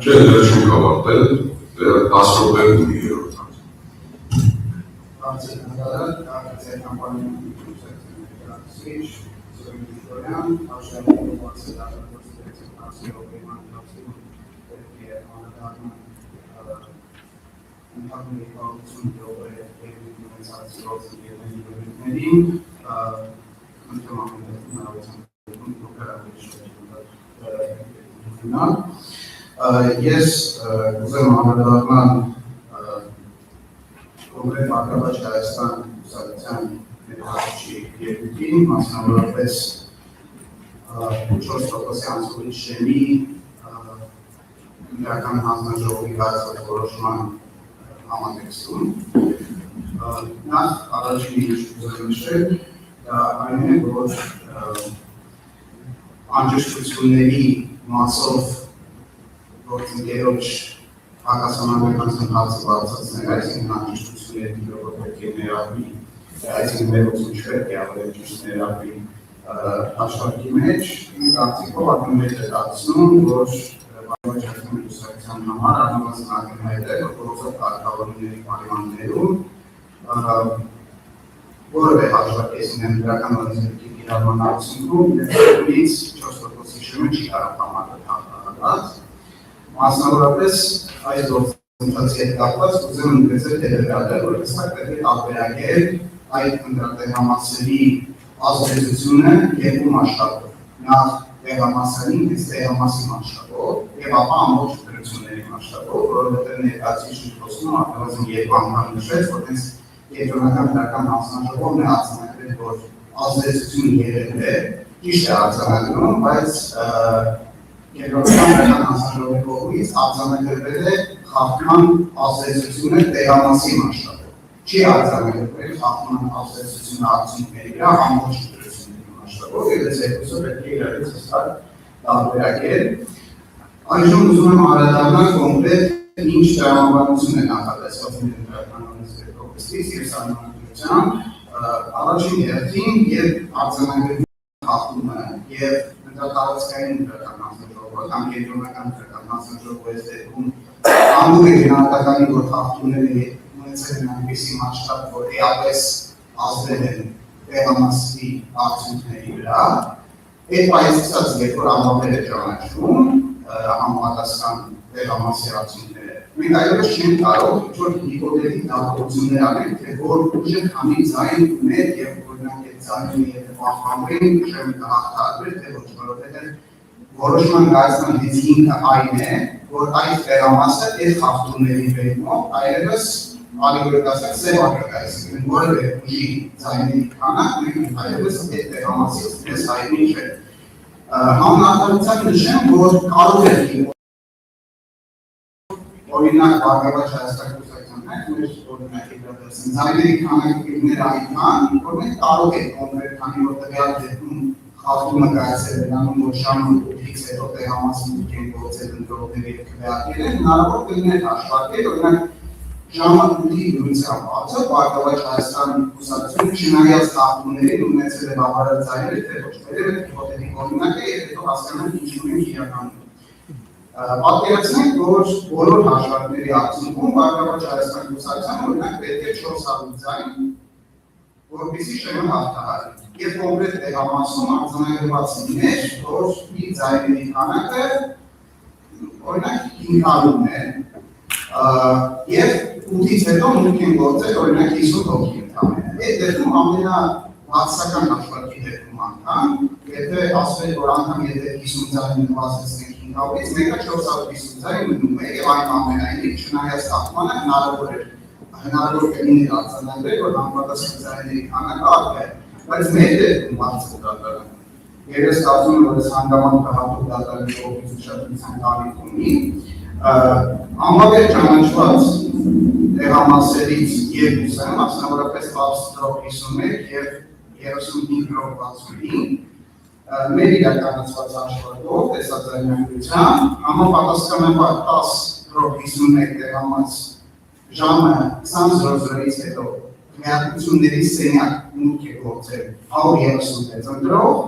Չէ, դեռ չի ավարտել, դեռ 10 րոպե ունի երրորդ Ես ուզեմ անդրադառնալ կոնկրետ Մակրավաճ Հայաստան ուսանողության ներկայացուցիչ երկրին, մասնավորապես 4% անցուղի շեմի իրական հանձնաժողովի կայացած որոշման համատեքստում։ Նախ առաջին ինչ ուզում նշել, դա այն է, որ անջրպետությունների մասով գործընկերոջ հակասանալիքանցն հացը բարձրացնել, այսինքն անջրպետությունների դիրովը պետք է ներառվի, այսինքն մեր ուսում չպետք է ավելի ճիշտ ներառվի հաշվարկի մեջ, իմ կարծիքով ակնհայտ է դարձնում, որ Մակրավաճ Հայաստանի ուսանողության համար առնվազն ակնհայտ է, որ գործող կարգավորումների պայմաններում որևէ հաշվարկեսին են դրական օրենսգրքի կիրառման արդյունքում ներկայումից 4%-ի շեմը չի կարող համարվել հաղթահարված։ Մասնավորապես այս գործընթացի հետ կապված ուզում եմ ընդգծել հետևյալը, որ հստակ պետք է տարբերակել այդ ընդդիմադերի ազդեցությունը երկու մասշտաբով։ Նախ տեղամասային, իսկ տեղամասի մասշտաբով, եւ ապա ամբողջ դրությունների մասշտաբով, որովհետեւ ներկայացուցիչը խոսում առնվազն երկու անգամ նշեց, որ հենց Կենտրոնական դրական հանձնաժողովն է արձանագրել, որ ազդեցությունը եղել է, ճիշտ է արձանագրում, բայց Կենտրոնական դրական հանձնաժողովի կողմից արձանագրվել է խախտման ազդեցությունը տեղամասի մասշտաբով։ Չի արձանագրվել խախտման ազդեցությունը արդյունքների վրա ամբողջ դրությունների մասշտաբով, եւ այս երկուսը պետք է իրարից հստակ տարբերակել։ Այժմ ուզում եմ անդրադառնալ կոնկրետ ինչ տրամաբանություն է նախատեսված դրական եւ սահմանադրությամբ առաջին հերթին եւ արձանագրվի խախտումը եւ ընդհանրատարածքային դրական հանձնաժողովը կամ կենտրոնական դրական հանձնաժողովը այս դեպքում անդուր է գնահատականի, որ խախտումները ունեցել են այնպիսի մասշտաբ, որ էապես ազդել են տեղամասի արդյունքների վրա, այդ պայծած երբ որ անվաներ է ճանաչվում համապատասխան տեղամասի արդյունքները։ Մենք այլևս չենք կարող ինչ-որ հիպոթետիկ դատողություններ անենք, թե որ ուժը քանի ձայն ուներ եւ օրինակ այդ ձայնը եթե պահպանվեն, ուժը կհաղթահարվեր, թե ոչ, որովհետեւ որոշման կայացման հենց ինքը այն է, որ այդ տեղամասը այդ խախտումների վերնով այլևս ալիգորիկ ասած սեվակրկայս, որևէ ուժի ձայների քանակ մենք այլևս այդ տեղամասից դες հայտնի չէ։ Համնախարարության նշեմ, որ կարող է օրինակ Մակրավաճ Հայաստանի ուսանողության մեջ օրինակ դրական ձայների քանակները այնքան, որ մենք կարող ենք կոնկրետ քանի որ տվյալ դեպքում խախտումը կայացել է անում, որ ժամը 8-ից հետո տեղամասում են գործել ընտրողների հետ քվեարկել, հնարավոր կլիներ հաշվարկել, օրինակ ժամը 8-ի դրությամբ բացը Մակրավաճ Հայաստանի ուսանողությունը չնայած խախտումներին ունեցել է բավարար ձայներ, թե ոչ, վերևը հիպոթետիկ օրինակ է, եւ հետո հասկանանք ինչու ենք իրականում։ Պատկերացնենք, որ բոլոր հաշվարկների արդյունքում Մակրավաճ Հայաստանի ուսանողությանը օրինակ պետք է 400 ձայն, որպեսզի շեմը հաղթահարի։ Եվ կոնկրետ տեղամասում արձանագրված լիներ, որ իր ձայների քանակը օրինակ 500-ն է, եւ 8-ից հետո մենք ենք գործել օրինակ 50 հոգի ընդամենը։ Այդ դեպքում ամենաբացական հաշվարկի դեպքում անգամ, եթե ասվեր, որ անգամ եթե 50 ձայն նվազեցնենք 500-ից, մեկը 450 ձայն մնում է եւ այնուամենայնիվ չնայած խախտմանը հնարավոր կլիներ արձանագրել, որ համապատասխան ձայների քանակը առկա է, բայց մեր դեպքում բարձր դատարան։ Եվ ես կարծում եմ, որ այս հանգամանքը հատուկ դատարանի կողմից ուշադրության կարիք ունի, անվավեր ճանաչված տեղամասերից երկուսը, մասնավորապես 10.51 եւ 35.65 մեր իրականացված հաշվարկով տեսաձայնագրությամբ համապատասխանաբար 10.51 տեղամաս ժամը 20:00-ից հետո քննարկությունների սենյակ մուտք է գործել 136 ընտրող,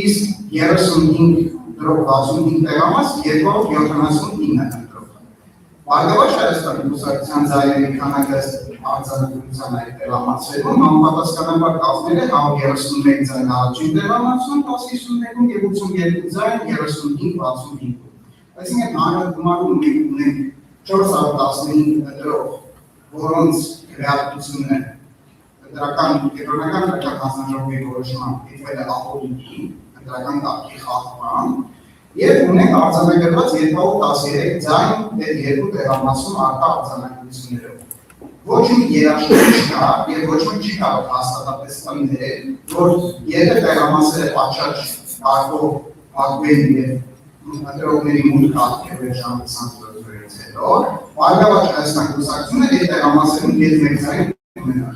իսկ 35 ընտրող 65 տեղամաս, 279 ընտրող։ Բարգավաճ Հայաստանի կուսակցության ձայների քանակը արձանագրության այդ տեղամասերում համապատասխանաբար կազմել է 131 ձայն առաջին տեղամասում, 1051-ում և 82 ձայն 35-65-ում։ Այսինքն հանրագումարում մենք ունենք 415 ընտրող, որոնց քվեարկությունը ընտրական հանձնաժողովի որոշմամբ դիտվել է ապօրինի, ընտրական կարգի խախտման, և ունենք արձանագրված 213 ձայն դեպի 2 տեղամասում առկա արձանագրություններով։ Ոչ մի երաշխիք չկա և ոչ մի չի կարող հաստատապես տանել, որ եթե տեղամասերը պատշաճ կարգով փակվեն և ընտրողների մուտք արգելվի ժամը 24-ից հետո, Բարգավաճ Հայաստանի կուսակցությունը այդ տեղամասերում մեկ ձայն ունենա։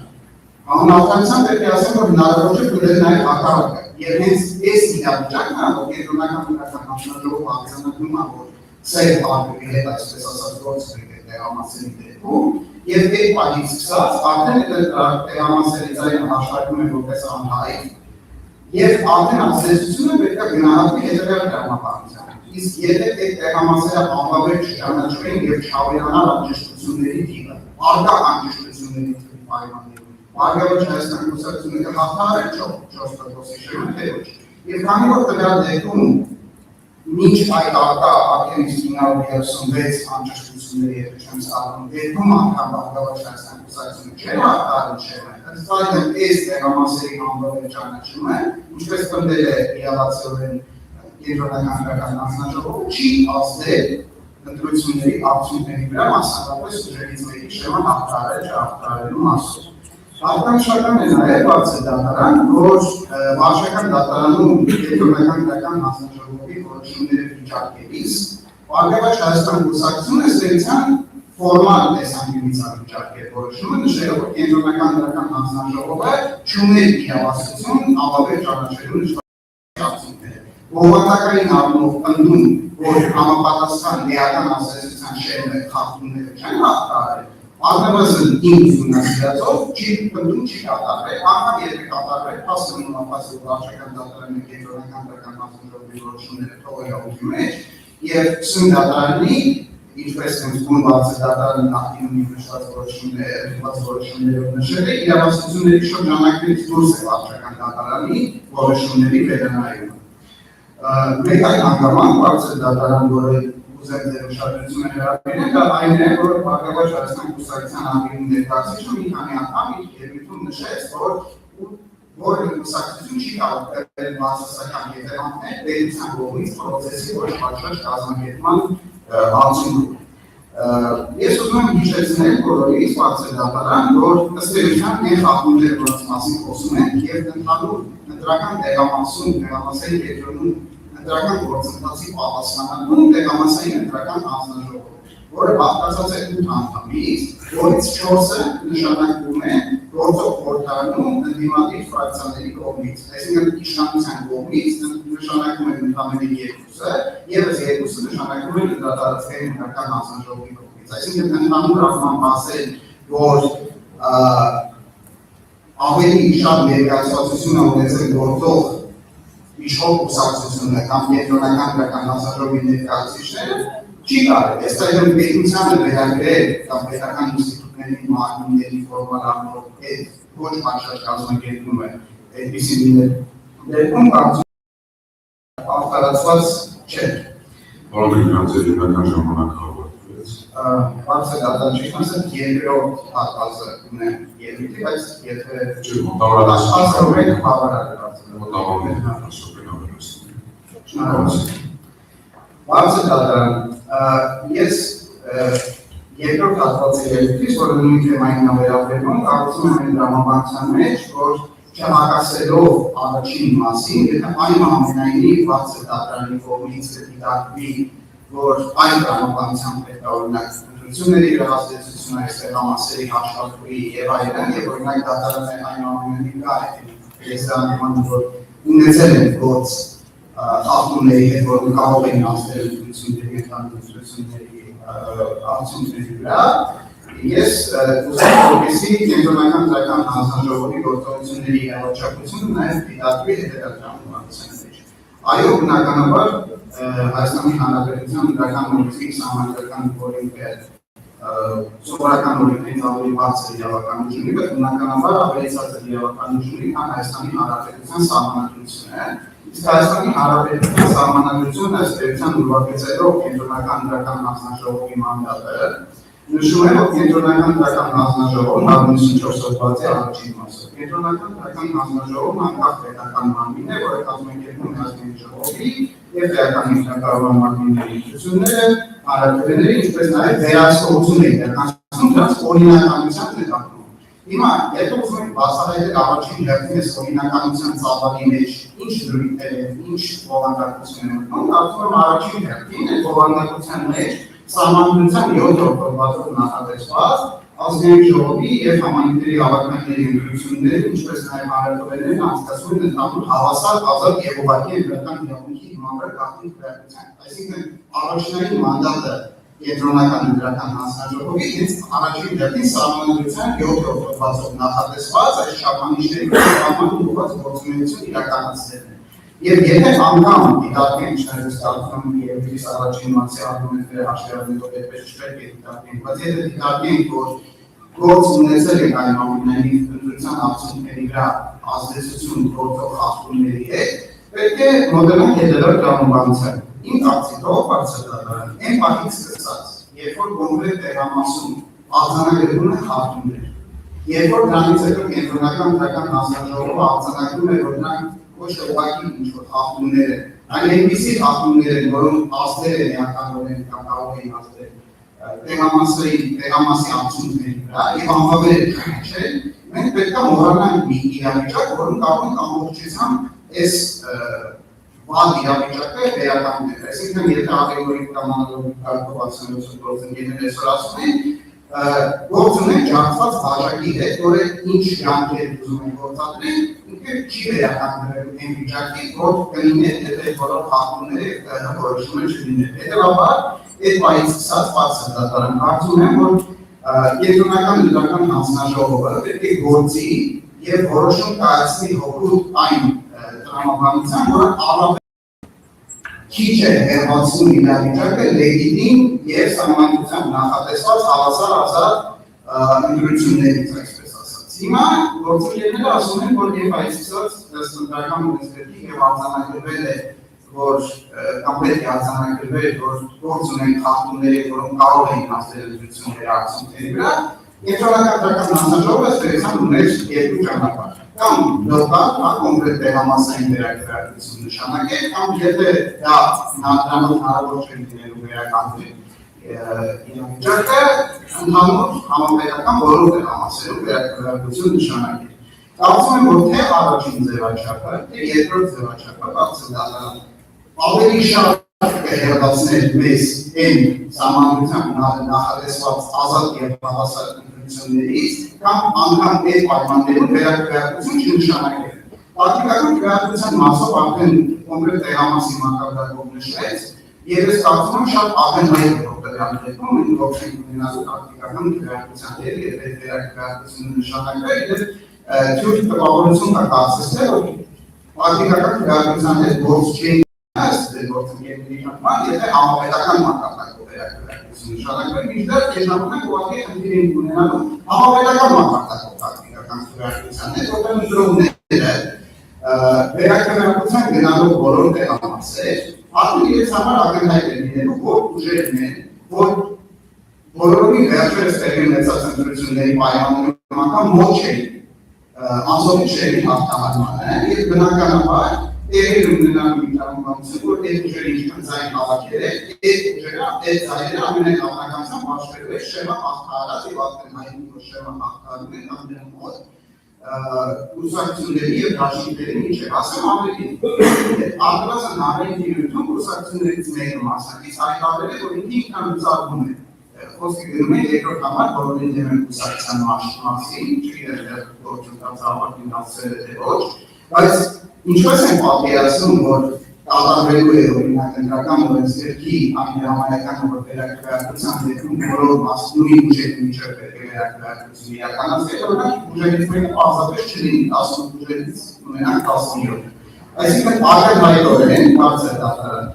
Անհավատությամբ պետք է ասեմ, որ հնարավոր չէ գրել նաև հակառակը, և հենց այս իրավիճակն է, որ կենտրոնական հանրական հանձնաժողովը արձանագրում է, որ ծեր արգելվի հետ այսպես ասած գործել է տեղամասերի դեպքում, և այդ պահից սկսած արդեն այդ տեղամասերի ձայնը հաշվարկվում է որպես անհայտ, և արդեն ազդեցությունը պետք է գնահատվի հետևյալ դրամապանությամբ։ Իսկ եթե այդ տեղամասերը անվավեր չճանաչվեն և չավելանալ անճշտությունների թիվը, առկա անճշտությունների թիվի պայմաններում, Բարգավաճ Հայաստանի կուսակցությունը կհաղթահարի 4%-ի շրջանը, թե ոչ։ Եվ քանի որ տվյալ դեպքում մինչ այդ առկա արդեն 936 անճշտությունների եթե չեմ սխալվում, դեպքում անգամ Բարգավաճ Հայաստանի կուսակցությունը չէր հաղթահարել շեղը, ըստ այս տեղամասերի անվավեր ճանաչումը, ինչպես պնդել է իրավացիորեն կենտրոնական հանրական հանձնաժողովը, չի ազդել ընտրությունների արդյունքների վրա, մասնավորապես ուժերից մեկի շեղը հաղթահարել չհաղթահարելու մասով։ Հատկանշական է նաև բարձր դատարան, որ վարչական դատարանում կենտրոնական հանրական հանձնաժողովի որոշումները վիճարկելիս Բարգավաճ Հայաստանի կուսակցությունը ստեղծան ֆորմալ տեսանկյունից վիճարկել որոշումը, նշելով, որ կենտրոնական հանրական հանձնաժողովը չուներ իրավասություն անվավեր ճանաչելու արդյունքները։ Բովանդակային առումով պնդում, որ համապատասխան լիական ազդեցության շեղը խախտումները չեն հաղթահարել, առնվազն իմ ուսումնասիրածով պնդում չի կատարվել, անգամ եթե կատարվել, հասնում ապաս որ վարչական դատարանը կենտրոնական հանրական հանձնաժողովի որոշումները թողել է ուղի մեջ, և սույն դատարանի, ինչպես հենց բուն բարձր դատարանի նախկինում նշված որոշումներով նշել է, իրավասությունների շրջանակներից դուրս է վարչական դատարանի որոշումների վերանայումը։ Մեկ այլ հանգամանք բարձր դատարան, որը ուզեմ ձեր ուշադրությունը հրավիրել, դա այն է, որ Բարգավաճ Հայաստանի կուսակցության անգլիում ներկայացուցիչը մի քանի անգամ իր ելույթում նշեց, որ կուսակցություն չի կարող կրել բացասական հետևանքներ պետության կողմից պրոցեսի ոչ պատշաճ կազմակերպման արդյունքում։ Ես ուզում եմ հիշեցնել բոլորիս բարձր դատարան, որ ըստ էության այն խախտումները, որոնց մասին խոսում ենք, և ընդհանուր ընտրական տեղամասում, տեղամասային կենտրոնում ընտրական գործընթացի պատասխանատուն տեղամասային ընտրական հանձնաժողով, որը բաղկացած է 8 անդամից, որից 4-ը նշանակվում է գործող խորհրդարանում ընդդիմադիր ֆրակցիաների կողմից, այսինքն իշխանության կողմից նշանակվում է ընդամենը 2-ը, ևս 2-ը նշանակվում է դատարանային ընտրական հանձնաժողովի կողմից, այսինքն ընդհանուր առմամբ ասել, որ ավելի շատ ներկայացվածություն է ունեցել գործող իշխող կուսակցությունը կամ կենտրոնական հանրական հանձնաժողովի ներկայացուցիչները չի կարելի, այստեղ պետությանը վերագրել կամ պետական ինստիտուտների մարմինների ֆորմալ առումով այդ ոչ պատշաճ կազմակերպումը այդպիսի դեպքում կարծում արտարացված չէ։ Որոնք իրանց երբական ժամանակ հավաքվեց։ Բարձր դատարան ճիշտ ասած երկրորդ հատվածը ունեն ելույթի, բայց եթե ասում ենք բավարար է բարձր դատարան, ես երկրորդ հատվածի ելույթից, որը նույն թեմային վերաբերվում, կարծում եմ այն դրամապանության մեջ, որ չհակասելով առաջին մասին, եթե այնուամենայնիվ բարձր դատարանի կողմից կդիտարկվի, որ այն դրամապանությամբ պետք է օրինակ ընտրությունների ազդեցությունը այս տեղամասերի հաշվարկվի եւ այլն, եւ օրինակ դատարանը այնուամենայնիվ կա ես դրամապան, որ ունեցել են գործ խախտումների հետ, որ կարող են ազդել ընտրությունների արդյունքների վրա, ես ուզում եմ, որպեսզի կենտրոնական հանրական հանձնաժողովի գործողությունների առաջարկությունը նաև դիտարկվի հետևյալ դրամապանության մեջ։ այո, բնականաբար Հայաստանի Հանրապետության իրական օրենքի սահմանադրական օրենքը սովորական օրենքից ավելի բարձր իրավականություն ունի, բայց բնականաբար ավելի ցածր իրավականություն ունի, քան Հայաստանի Հանրապետության սահմանադրությունը։ Իսկ Հայաստանի Հանրապետության սահմանադրությունը ըստ էության ուրվագծելով կենտրոնական դրական հանձնաժողովի մանդատը նշում է, որ կենտրոնական դրական հանձնաժողովն 94 հոդվածի առաջին մասը։ Կենտրոնական դրական հանձնաժողովն անկախ պետական մարմին է, որը կազմակերպում է ազգային ժողովի և տեղական ինքնակառավարման մարմինների ընտրությունները, հանրապետությունների, ինչպես նաև վերահսկողություն է իրականացնում դրանց օրինականության նկատմամբ։ Հիմա, եթե ուզում եք բացահայտել առաջին հերթին այս օրինականության ծավալի մեջ ինչ դրույթներ են, ինչ բովանդակություն են մտնում, կարծում եմ առաջին հերթին այդ բովանդակության մեջ սահմանադրության 7-րդ հոդվածով նախատեսված ազգային ժողովի և համայնքների հավաքականների ընտրությունները, ինչպես նաև հանրապետություններն անցկացվում են ընդհանուր հավասար, ազատ և ուղղակի ընտրական իրավունքի հիման վրա գաղտնի քվեարկության։ Այսինքն առաջնային մանդատը կենտրոնական դրական հանձնաժողովի հենց առաջին հերթին սահմանադրության 7-րդ հոդվածով նախատեսված այս չափանիշների կիրառման ուղղված գործունեություն իրականացնելն է։ Եվ եթե անգամ դիտարկենք չնայած կարծում եմ երևի առաջին մասի արգումենտները հաշվի առնելով այդպես չպետք է դիտարկենք, բայց եթե դիտարկենք, որ գործ ունեցել ենք այնուամենայնիվ ընտրության արդյունքների վրա ազդեցություն գործող խախտումների հետ, պետք է մոտենանք հետևյալ կանոնաբանությանը։ Իմ կարծիքով բարձրադառնալը այն պահից սկսած, երբ որ կոնկրետ տեղամասում արձանագրվում են խախտումներ, երբ որ դրանից հետո կենտրոնական դրական հանձնաժողովը արձանագրում է, որ դրանք ոչ թե ուղղակի ինչ-որ խախտումներ են, այլ այնպիսի խախտումներ են, որոնք ազդել են էականորեն կամ կարող էին ազդել տեղամասի արդյունքների վրա և անվավեր չեն, մենք պետք է մոռանանք մի իրավիճակ, որում կարող ենք ամբողջությամբ այս վատ իրավիճակը վերականգնել։ Այսինքն, եթե ակտիվորիկ կամ անալոգիկ կարգով 87% ընկերներ այսօր ասում են, գործ ունեն ջանքված բաժակի հետ, որը ինչ ջանքեր ուզում են գործադրել, ինքը չի վերականգնվելու այն վիճակի, որ կլիներ, եթե բոլոր խախտումները որոշում են չլինել։ Հետևաբար, այդ պահից սկսած բարձր դատարան կարծում եմ, որ կենտրոնական դրական հանձնաժողովը պետք է գործի և որոշում կայացնի հօգուտ այն տրամաբանության, որը առավել քիչ է հեղափոխում իրավիճակը լեգիտիմ և սահմանադրությամբ նախատեսված հավասար ազատ ընտրություններից, այսպես ասած։ Հիմա գործընկերները ասում են, որ եւ այս սկսած դրական ունեցելիքի եւ արձանագրվել է, որ կամ պետք է արձանագրվել, որ գործ ունեն խախտումների, որոնք կարող են հասնել ընտրությունների արդյունքների վրա, կենտրոնական դրական հանձնաժողովը ստեղծան ուներ երկու ճանապարհ։ Կամ լոկալ, կամ կոնկրետ տեղամասային վերականգնություն նշանակել, կամ եթե դա դրանով հնարավոր չէ լինելու վերականգնել իրավիճակը, ընդհանուր համապետական բոլոր տեղամասերում վերականգնություն նշանակել։ Կարծում եմ, որ թե առաջին ձևաչափը, թե երկրորդ ձևաչափը բացահայտել ավելի շատ կհերացնել մեզ այն սահմանադրությամբ նախատեսված ազատ և հավասար ընտրություններից, կամ անգամ այդ պայմաններում վերականգնություն չնշանակել։ Պրակտիկական քվեարկության մասով արդեն կոնկրետ տեղամասի մակարդակով նշվեց, եւ ես կարծում եմ շատ ակնհայտ է, որ դրանք դեպքում մենք ողջույն ունենալու պրակտիկական քվեարկության հետ եւ այդ վերականգնությունը նշանակվել եւ թույլ տպավորություն կա կասեցնել, որ պրակտիկական քվեարկության հետ գործ չի գործընկերների նման, եթե համապետական մակարդակով վերականգնություն նշանակվել, մինչդեռ կեժամանակ ուղղակի խնդիր ենք ունենալու համապետական մակարդակով պրակտիկական քվեարկության հետ, որտեղ ընտրողները վերականգնության գնալով բոլոր տեղամասեր, արդեն իրենց համար ակնհայտ է լինելու, որ ուժերն են, որ բոլորովին վերջերս տեղի ունեցած ընտրությունների պայմաններում անգամ մոտ չէին, անցողի չէին հաղթահարմանը և բնականաբար տեղի ունենալու տրամաբանություն, որ այդ ուժերը ինչքան ձայն հավաքել է, այդ ուժերը, այդ ձայները ամենականությամբ հաշվելու է շեմը հաղթահարած և ակնհայտում, որ շեմը հաղթահարում են ամենը մոտ կուրսակցությունների և դաշինքների միջև, ասեմ ավելի, արտվազն հանրային դիրույթում կուրսակցություններից մեկը մասնակից հայտարարել է, որ ինքը ինքնալուծարվում է, խոսքը գնում է երկրորդ համար բոլորին դեմ են կուրսակցության մասին, չգիտեմ գործընթացը ավարտին հասցրել է թե ոչ, բայց ինչպես են պատկերացնում, որ կատարվելու է օրինակ ընտրական օրենսգրքի ամենահամայական որ վերականգնության դեպքում բոլոր նույն ուժերի միջև պետք է վերականգնություն իրականացնել, օրինակ ուժերից մեկը պարզապես չլինի 18 ուժերից ունենանք 17։ Այսինքն ակնհայտորեն բարձր դատարան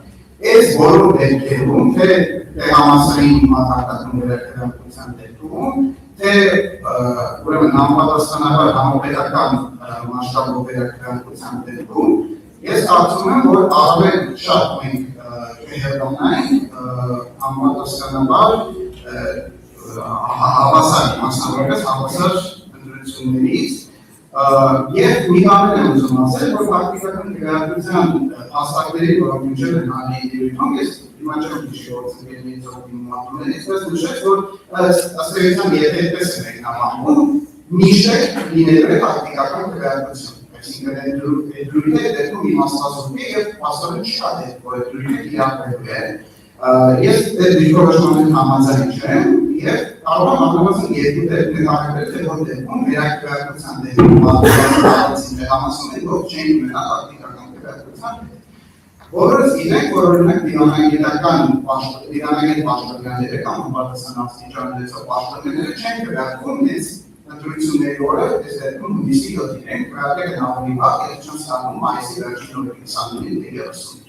այս բոլոր դեպքերում, թե համալսարանի մակարդակում վերականգնության դեպքում, թե ուրեմն համապատասխանաբար համապետական մասշտաբով վերականգնության դեպքում, ես կարծում եմ, որ ավելի շատ մենք կհեռանանք համապատասխանաբար հավասար մասնավորապես հավասար ընտրություններից եւ մի բան եմ ուզում ասել, որ ֆակտիկական քննադատության հաստատների որոնք մինչև են հանի դիրքում, ես հիմա չեմ հիշի որ ծնկերից ողին մատունել, այսպես նշեց, որ ըստ էության եթե այդպես ենք համարում, միշտ լինելու է ֆակտիկական քննադատություն, այսինքն այդ դրույթը դեպքում իմաստազուրկ է եւ փաստորեն շատ է, որ այդ դրույթը իրականելու է։ Ես այդ դիրքորոշման համաձայն չեմ եւ կարող եմ ամենասին երկու դեպք նկարագրել, թե որ դեպքում վերականգնության դեպքում պատասխանատվին համասում են, որ չեն ունենա ֆակտիկական քննադատության։ Բոլորս գիտենք, որ օրինակ դիվանագիտական պաշտոնյաները կամ համապատասխանատվի ունեցող պաշտոնյաները չեն քննադատվում հենց ընտրությունների օրը, այս դեպքում հունիսի 7-ին են քննադատել են ավելի վաղ 2020 թվականի մայիսի վերջին օրը 29-ին դեպի 30։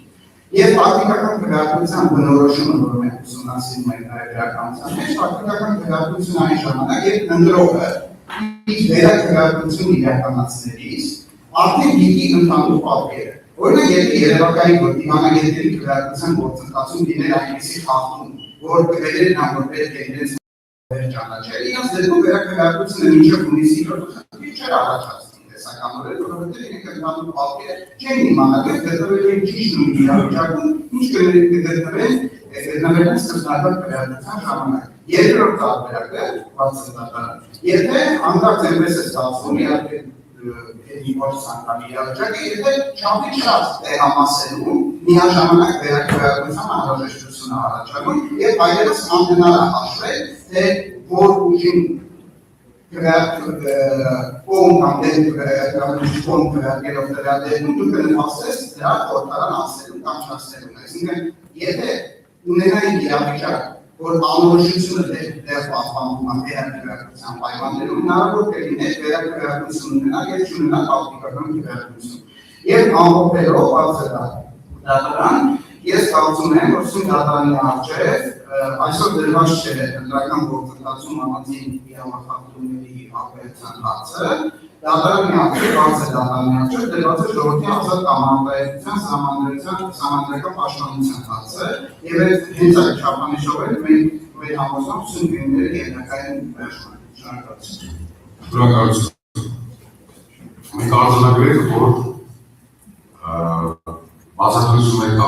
Եվ ֆակտիկական քննադատության բնորոշումը, որ մենք ուսումնասիրում ենք նաև իրականության մեջ, ֆակտիկական քննադատությունը այն ժամանակ, երբ ընտրողը իր վերաքննադատություն իրականացնելիս արդեն գիտի ընդհանուր պատկերը։ Օրինակ, եթե երևակայի որ դիվանագետների քննադատության գործընթացում լիներ այնպիսի խախտում, որ կվերեր նա որ պետք է իրենց ճանաչել, իրենց դեպքում վերաքննադատությունը մինչև հունիսի 7-ը չէր առաջացնում տեսականորեն, որովհետև իրենք ընդհանուր պատկերը չեն իմանալու, գտնվել են ճիշտ նույն իրավիճակում, ինչ գտնվել սկզբնական քննադատության ժամանակ։ Երկրորդ տարբերակը բարձր դատարան։ Եթե հանկարծ այնպես է ստացվում, իհարկե ոչ ցանկալի իրավիճակ է, եթե չափից շատ տեղամասերում միաժամանակ վերականգնության անհրաժեշտություն առաջանում եւ այլևս անհնար է հաշվել, թե որ ուժին կողմ կամ կողմ քվեարկելով դրա դեպքում դու կնպաստես դրա խորհրդարան անցնելու կամ չանցնելու։ Այսինքն, եթե ունենային իրավիճակ, որ անորոշությունը դեռ պահպանվում է վերականգնության պայմաններում, հնարավոր կլիներ վերականգնություն ունենալ եւ չունենալ ֆակտիկական քվեարկություն։ Եվ ամփոփելով բարձր դատարան, ես կարծում եմ, որ սույն դատարանի առջև այսօր դրված չէ ընտրական գործընթացում առանձին իրավախախտումների ապելացիան հարցը, դատարանի առջև բարձր դատարանի առջև դրված է ժողովրդի ազատ կամարտահայտության սահմանադրական պաշտպանության հարցը եւ հենց այդ չափանիշով էլ մենք մեր համոզմամբ սյունքների ենթակային վերջում ենք։ Շնորհակալություն։ Շնորհակալություն։ Մենք արձանագրենք, որ բացատրություն եք